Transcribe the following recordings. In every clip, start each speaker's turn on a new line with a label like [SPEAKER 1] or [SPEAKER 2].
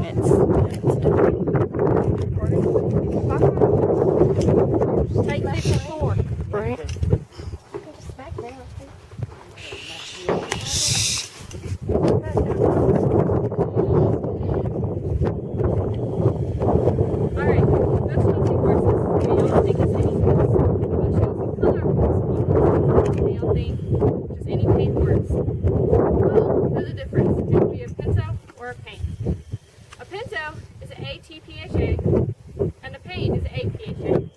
[SPEAKER 1] Take 54.
[SPEAKER 2] Right.
[SPEAKER 1] Alright, those Chelsea horses, they don't think it's any horse. Those Chelsea color horses, they don't think just any paint horse. Well, there's a difference. It could be a pinto or a paint. A pinto is an ATPHA and a paint is an APHA.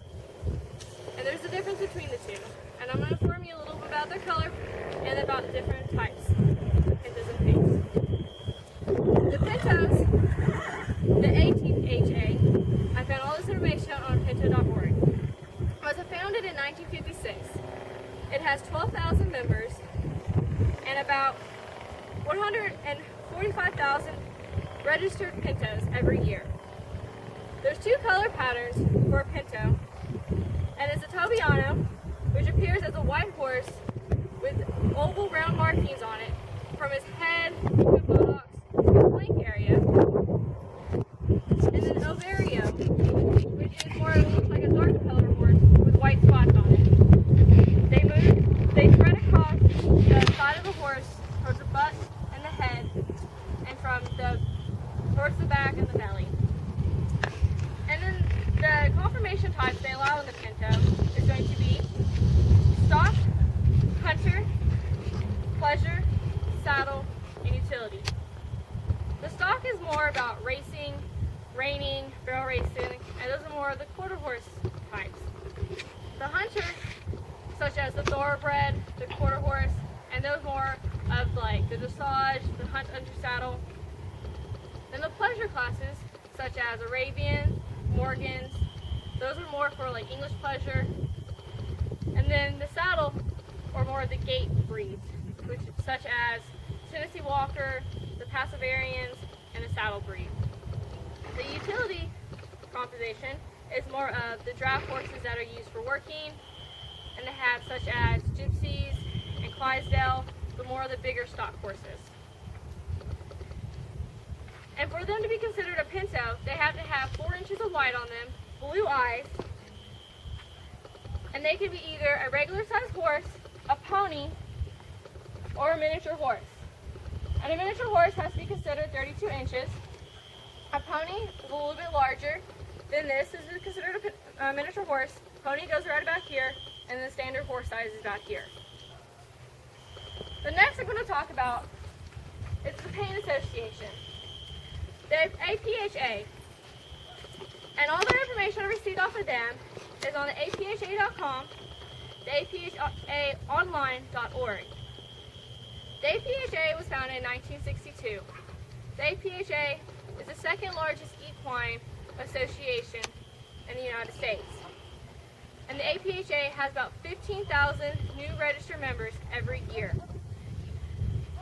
[SPEAKER 1] And there's a difference between the two. And I'm going to inform you a little bit about their color and about the different types of pintos and paints. The pintos, the ATPHA, I found all this information on pinto.org. It was founded in 1956. It has 12,000 members and about 145,000 registered pintos every year. There's two color patterns for a pinto, and it's a Tobiano, which appears as a white horse with oval round markings on it from his head to the buttocks to the flank area. And then Ovario, which is more looks like a dark color horse with white spots on it. They spread across the side of the horse towards the butt and the head, and towards the back and the belly. And then the conformation types they allow in the pinto is going to be stock, hunter, pleasure, saddle, and utility. The stock is more about racing, reining, barrel racing, and those are more of the quarter horse types. The hunter, such as the thoroughbred, the quarter horse, and those more of like the dressage, the hunt under saddle. Then the pleasure classes, such as Arabians, Morgans, those are more for like English pleasure. And then the saddle are more of the gait breeds, such as Tennessee Walker, the Passivarians, and the saddle breed. The utility composition is more of the draft horses that are used for working, and they have such as Gypsies and Clydesdale, but more of the bigger stock horses. And for them to be considered a pinto, they have to have 4 inches of white on them, blue eyes, and they can be either a regular sized horse, a pony, or a miniature horse. And a miniature horse has to be considered 32 inches. A pony is a little bit larger than this. This is considered a miniature horse. Pony goes right about here, and the standard horse size is about here. The next I'm going to talk about is the Paint Association. The APHA. And all their information I received off of them is on the apha.com, the aphaonline.org. The APHA was founded in 1962. The APHA is the second largest equine association in the United States. And the APHA has about 15,000 new registered members every year.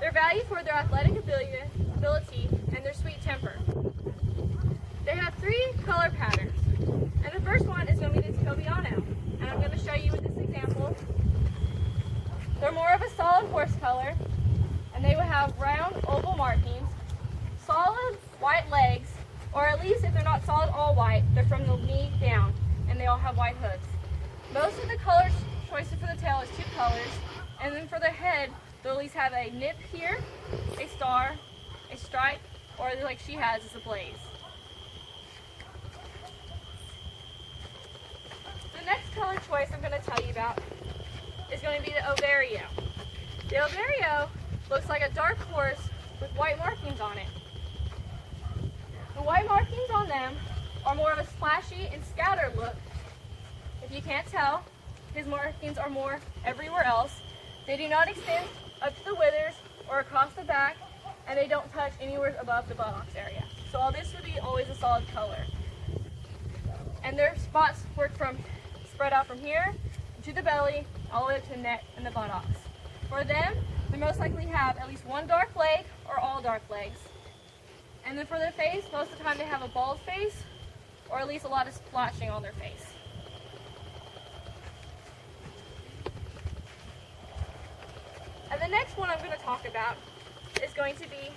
[SPEAKER 1] They're valued for their athletic ability and their sweet temper. They have 3 color patterns. And the first one is going to be the Tobiano. And I'm going to show you with this example. They're more of a solid horse color, and they will have round oval markings, solid white legs, or at least if they're not solid all white, they're from the knee down, and they all have white hooves. Most of the color choices for the tail is 2 colors, and then for the head, they'll at least have a nip here, a star, a stripe, or like she has is a blaze. The next color choice I'm going to tell you about is going to be the Ovario. The Ovario looks like a dark horse with white markings on it. The white markings on them are more of a splashy and scattered look. If you can't tell, his markings are more everywhere else. They do not extend up to the withers or across the back, and they don't touch anywhere above the buttocks area. So all this would be always a solid color. And their spots spread out from here to the belly, all the way up to the neck and the buttocks. For them, they most likely have at least 1 dark leg or all dark legs. And then for their face, most of the time they have a bald face, or at least a lot of splotching on their face. And the next one I'm going to talk about is going to be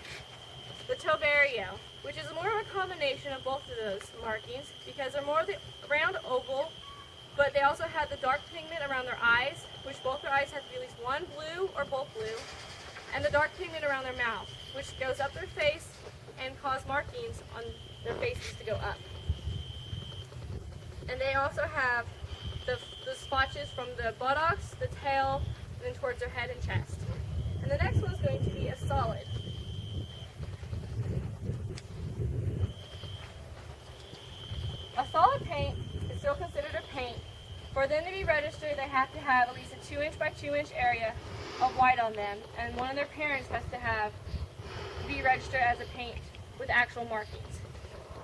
[SPEAKER 1] the Tovario. which is more of a combination of both of those markings because they're more of the round oval, but they also have the dark pigment around their eyes, which both their eyes have to be at least one blue or both blue, and the dark pigment around their mouth, which goes up their face and cause markings on their faces to go up. And they also have the splotches from the buttocks, the tail, and then towards their head and chest. And the next one is going to be a solid. A solid paint is still considered a paint. For them to be registered, they have to have at least a 2-inch by 2-inch area of white on them, and one of their parents has to be registered as a paint with actual markings.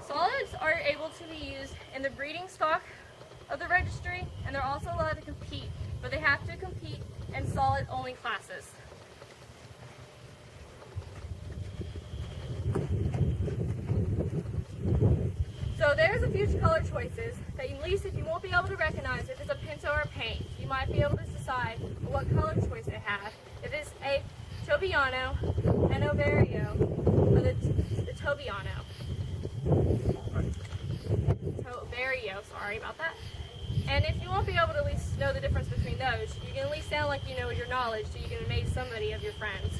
[SPEAKER 1] Solids are able to be used in the breeding stock of the registry, and they're also allowed to compete, but they have to compete in solid-only classes. So there's a few color choices that at least if you won't be able to recognize if it's a Pinto or a paint, you might be able to decide what color choice it has. If it's a Tobiano, an Ovario, or the Tobiano. Tovario, sorry about that. And if you won't be able to at least know the difference between those, you can at least sound like you know your knowledge so you can amaze somebody of your friends.